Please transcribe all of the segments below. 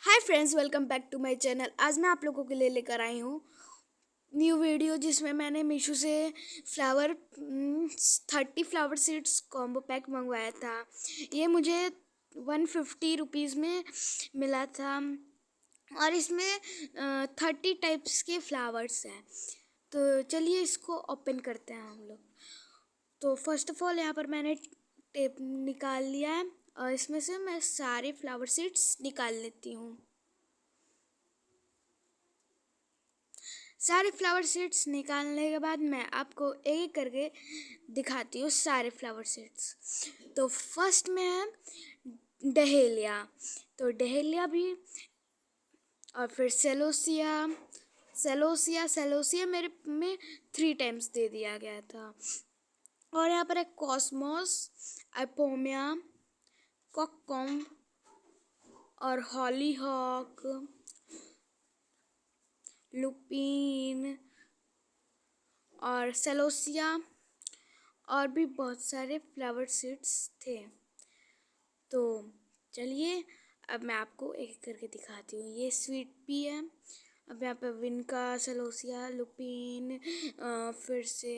Hi friends, welcome back to my channel. आज मैं आप लोगों के लिए लेकर आई हूँ न्यू वीडियो जिसमें मैंने मीशो से flower 30 flower seeds combo pack मंगवाया था। ये मुझे 150 रुपीज़ में मिला था और इसमें 30 टाइप्स के फ्लावर्स हैं। तो चलिए इसको ओपन करते हैं हम लोग। तो फर्स्ट ऑफ ऑल यहाँ पर मैंने टेप निकाल लिया है और इसमें से मैं सारे फ्लावर सीड्स निकाल लेती हूँ। सारे फ्लावर सीड्स निकालने के बाद मैं आपको एक एक करके दिखाती हूँ सारे फ्लावर सीड्स। तो फर्स्ट में है डहेलिया। तो डहेलिया भी, और फिर सेलोसिया। सेलोसिया मेरे में 3 टाइम्स दे दिया गया था। और यहाँ पर है कॉस्मोस, अपोमिया, कॉककॉम्ब और हॉलीहॉक, लुपीन और सेलोसिया और भी बहुत सारे फ्लावर सीड्स थे। तो चलिए अब मैं आपको एक एक करके दिखाती हूँ। ये स्वीट पी है। अब यहाँ पर विनका, सेलोसिया, लुपीन, फिर से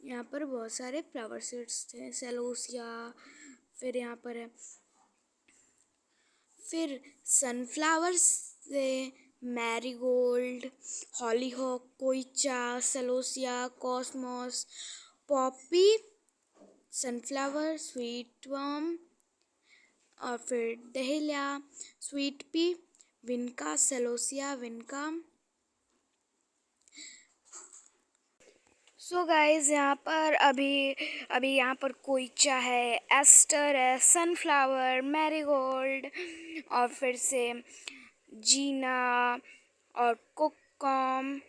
यहाँ पर बहुत सारे फ्लावर सीड्स थे। सेलोसिया, फिर यहाँ पर है, फिर सनफ्लावर्स से marigold, hollyhock, kochia, celosia, cosmos, poppy, sunflower, sweet वर्म और फिर dahlia, sweet pea, vinca, celosia, vinca. So guys, यहाँ पर अभी यहाँ पर कोइचा है, एस्टर है, सनफ्लावर, मैरीगोल्ड और फिर से जीना और कोकम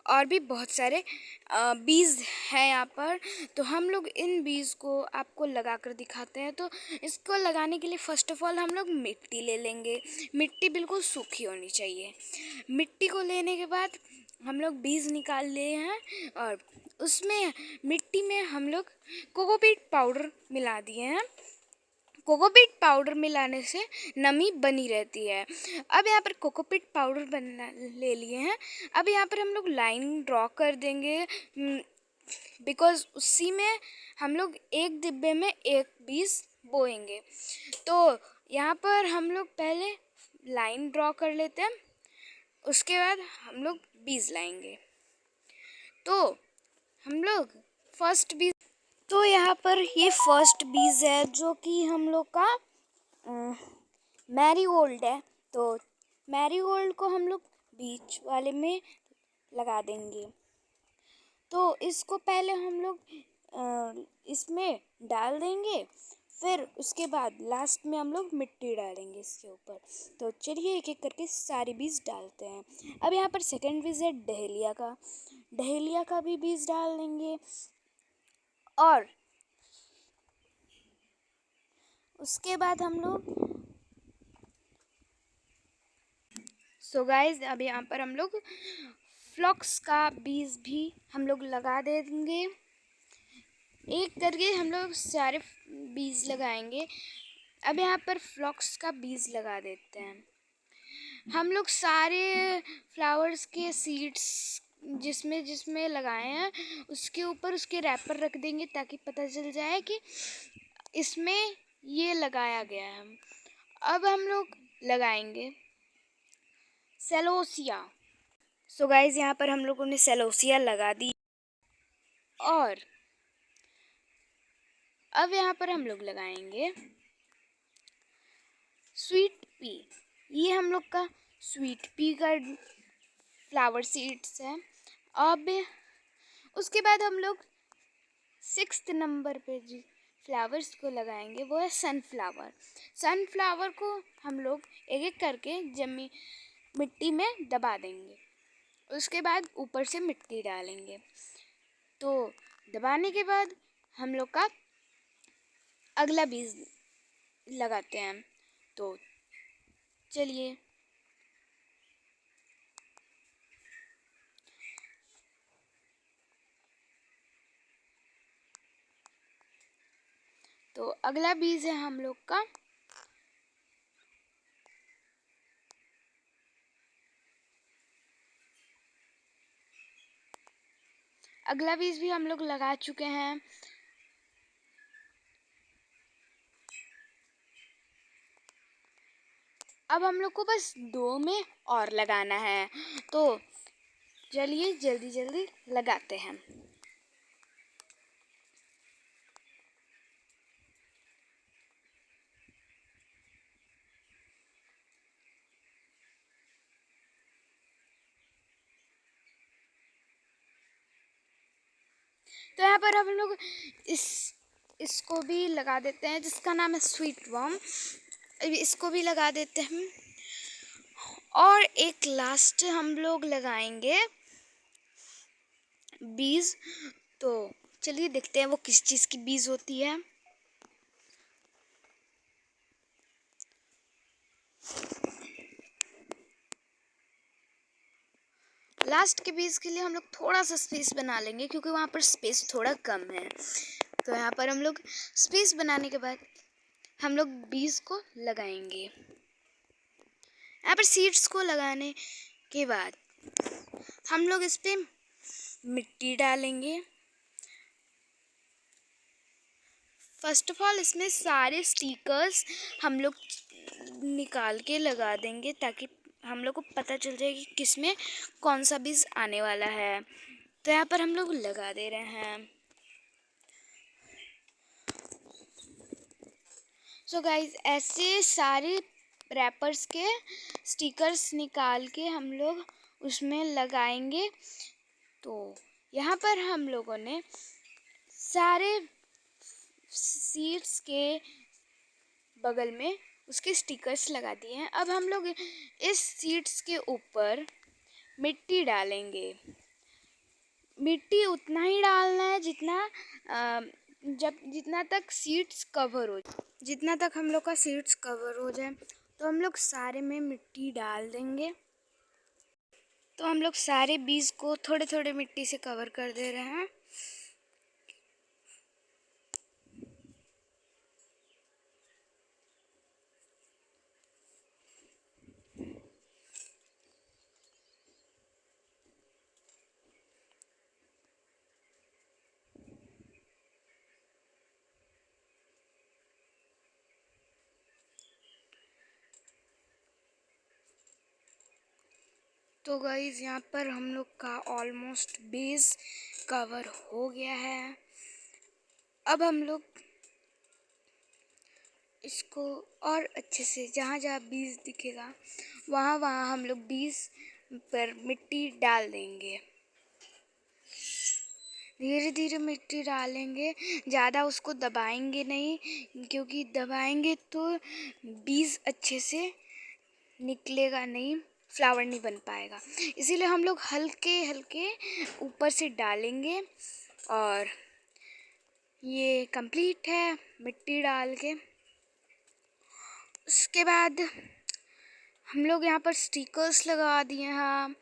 और भी बहुत सारे बीज हैं यहाँ पर। तो हम लोग इन बीज को आपको लगा कर दिखाते हैं। तो इसको लगाने के लिए फ़र्स्ट ऑफ ऑल हम लोग मिट्टी ले लेंगे। मिट्टी बिल्कुल सूखी होनी चाहिए। मिट्टी को लेने के बाद हम लोग बीज निकाल लिए हैं और उसमें मिट्टी में हम लोग कोकोपीट पाउडर मिला दिए हैं। कोकोपीट पाउडर मिलाने से नमी बनी रहती है। अब यहाँ पर कोकोपीट पाउडर बना ले लिए हैं। अब यहाँ पर हम लोग लाइन ड्रॉ कर देंगे, बिकॉज़ उसी में हम लोग एक डिब्बे में एक बीज बोएंगे। तो यहाँ पर हम लोग पहले लाइन ड्रॉ कर लेते हैं, उसके बाद हम लोग बीज लाएंगे। तो हम लोग फर्स्ट बीज, तो यहाँ पर ये फर्स्ट बीज है जो कि हम लोग का मैरीगोल्ड है। तो मैरीगोल्ड को हम लोग बीच वाले में लगा देंगे। तो इसको पहले हम लोग इसमें डाल देंगे, फिर उसके बाद लास्ट में हम लोग मिट्टी डालेंगे इसके ऊपर। तो चलिए एक एक करके सारे बीज डालते हैं। अब यहाँ पर सेकंड बीज है डहेलिया का भी बीज डाल देंगे और उसके बाद हम लोग गाइस, अब यहाँ पर हम लोग फ्लॉक्स का बीज भी हम लोग लगा देंगे। एक करके हम लोग सारे बीज लगाएंगे। अब यहाँ पर फ्लॉक्स का बीज लगा देते हैं। हम लोग सारे फ्लावर्स के सीड्स जिसमें जिसमें लगाए हैं उसके ऊपर उसके रैपर रख देंगे ताकि पता चल जाए कि इसमें ये लगाया गया है। अब हम लोग लगाएंगे सेलोसिया। गाइस, यहाँ पर हम लोगों ने सेलोसिया लगा दी और अब यहाँ पर हम लोग लगाएंगे स्वीट पी। ये हम लोग का स्वीट पी का फ्लावर सीड्स है। अब उसके बाद हम लोग 6th नंबर पे जो फ्लावर्स को लगाएंगे वो है सनफ्लावर। सनफ्लावर को हम लोग एक एक करके मिट्टी में दबा देंगे। उसके बाद ऊपर से मिट्टी डालेंगे। तो दबाने के बाद हम लोग का अगला बीज लगाते हैं। तो चलिए तो अगला बीज है हम लोग का अगला बीज भी हम लोग लगा चुके हैं। अब हम लोग को बस 2 में और लगाना है, तो चलिए जल्दी जल्दी लगाते हैं। तो यहाँ पर हम लोग इसको भी लगा देते हैं, जिसका नाम है स्वीट वर्म। इसको भी लगा देते हैं और एक लास्ट हम लोग लगाएंगे बीज। तो चलिए देखते हैं वो किस चीज़ की बीज होती है। लास्ट के बीज के लिए हम लोग थोड़ा सा स्पेस बना लेंगे, क्योंकि वहाँ पर स्पेस थोड़ा कम है। तो यहाँ पर हम लोग स्पेस बनाने के बाद हम लोग बीज को लगाएंगे। यहाँ पर सीड्स को लगाने के बाद हम लोग इस पे मिट्टी डालेंगे। फर्स्ट ऑफ ऑल इसमें सारे स्टिकर्स हम लोग निकाल के लगा देंगे, ताकि हम लोग को पता चल जाए कि किस में कौन सा बीज आने वाला है। तो यहाँ पर हम लोग लगा दे रहे हैं। सो गाइज, ऐसे सारे रैपर्स के स्टिकर्स निकाल के हम लोग उसमें लगाएंगे। तो यहाँ पर हम लोगों ने सारे सीड्स के बगल में उसके स्टिकर्स लगा दिए हैं। अब हम लोग इस सीड्स के ऊपर मिट्टी डालेंगे। मिट्टी उतना ही डालना है जितना तक सीड्स कवर हो जाए। जितना तक हम लोग का सीड्स कवर हो जाए, तो हम लोग सारे में मिट्टी डाल देंगे। तो हम लोग सारे बीज को थोड़े थोड़े मिट्टी से कवर कर दे रहे हैं। तो गाइस, यहाँ पर हम लोग का ऑलमोस्ट बेस कवर हो गया है। अब हम लोग इसको और अच्छे से जहाँ जहाँ बीज दिखेगा वहाँ वहाँ हम लोग बीज पर मिट्टी डाल देंगे। धीरे धीरे मिट्टी डालेंगे, ज़्यादा उसको दबाएंगे नहीं, क्योंकि दबाएंगे तो बीज अच्छे से निकलेगा नहीं, फ्लावर नहीं बन पाएगा। इसीलिए हम लोग हल्के हल्के ऊपर से डालेंगे। और ये कंप्लीट है मिट्टी डाल के। उसके बाद हम लोग यहाँ पर स्टिकर्स लगा दिए हैं।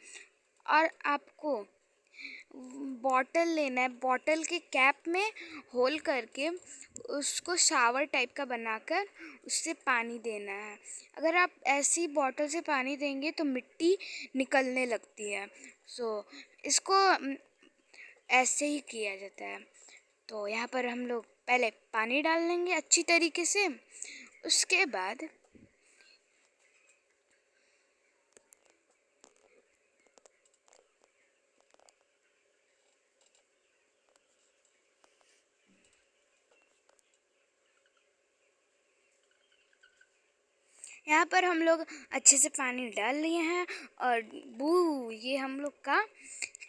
और आपको बॉटल लेना है, बॉटल के कैप में होल करके उसको शावर टाइप का बनाकर उससे पानी देना है। अगर आप ऐसी बॉटल से पानी देंगे तो मिट्टी निकलने लगती है। इसको ऐसे ही किया जाता है। तो यहाँ पर हम लोग पहले पानी डाल लेंगे अच्छी तरीके से। उसके बाद यहाँ पर हम लोग अच्छे से पानी डाल लिए हैं और ये हम लोग का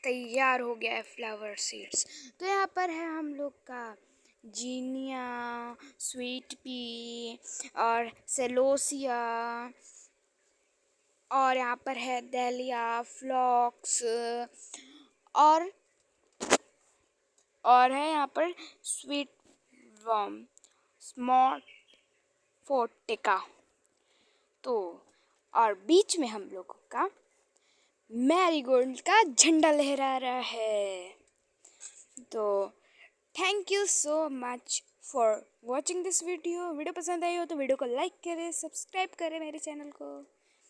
तैयार हो गया है फ्लावर सीड्स। तो यहाँ पर है हम लोग का जीनिया, स्वीट पी और सेलोसिया, और यहाँ पर है डेलिया, फ्लॉक्स और है यहाँ पर स्वीट वर्म, स्मॉल फोर्टिका। तो और बीच में हम लोगों का मैरीगोल्ड का झंडा लहरा रहा है। तो thank you so much for watching this video. Video पसंद आई हो तो वीडियो को लाइक करें, सब्सक्राइब करें मेरे चैनल को।